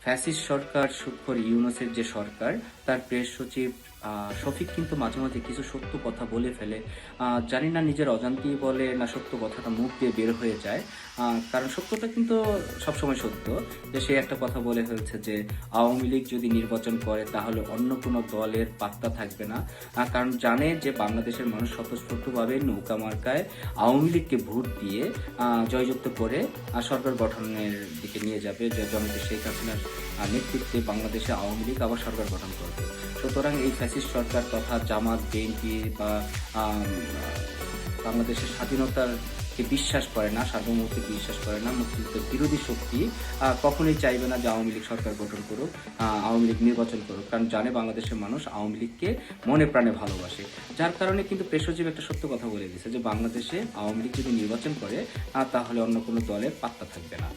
Fascist সরকার সুৎখর ইউনূসের যে সরকার, তার press সচিব শফিক কিন্তু মাঝে মাঝে কিছু সত্য কথা বলে ফেলে। জানি না নিজের অজান্তেই বলে না সত্য কথাটা মুখ দিয়ে বের হয়ে যায়। কারণ সত্যটা কিন্তু সবসময় সত্য, যে সে একটা কথা বলে ফেলছে যে আওয়ামী লীগ যদি নির্বাচন করে তাহলে অন্য কোনো দলের পাত্তা থাকবে না। কারণ জানে যে বাংলাদেশের মানুষ স্বতঃস্ফূর্তভাবে নৌকা মার্কায় আওয়ামী লীগকে ভোট দিয়ে জয়যুক্ত করে সরকার গঠনের দিকে নিয়ে যাবে, যে জননেত্রী শেখ হাসিনার নেতৃত্বে বাংলাদেশে আওয়ামী লীগ আবার সরকার গঠন করবে। সুতরাং এই ফ্যাসিস্ট সরকার তথা জামাত, বিএনপি বা আম, বাংলাদেশের স্বাধীনতাকে বিশ্বাস করে না, সার্বভৌমত্বকে বিশ্বাস করে না, মুক্তিযুদ্ধের বিরোধী শক্তি কখনোই চাইবে না যে আওয়ামী লীগ সরকার গঠন করুক, আওয়ামী লীগ নির্বাচন করুক। কারণ জানে বাংলাদেশের মানুষ আওয়ামী লীগকে মনে প্রাণে ভালোবাসে। যার কারণে কিন্তু প্রেস সচিব একটা সত্য কথা বলে দিয়েছে যে বাংলাদেশে আওয়ামী লীগ যদি নির্বাচন করে তাহলে অন্য কোনো দলের পাত্তা থাকবে না।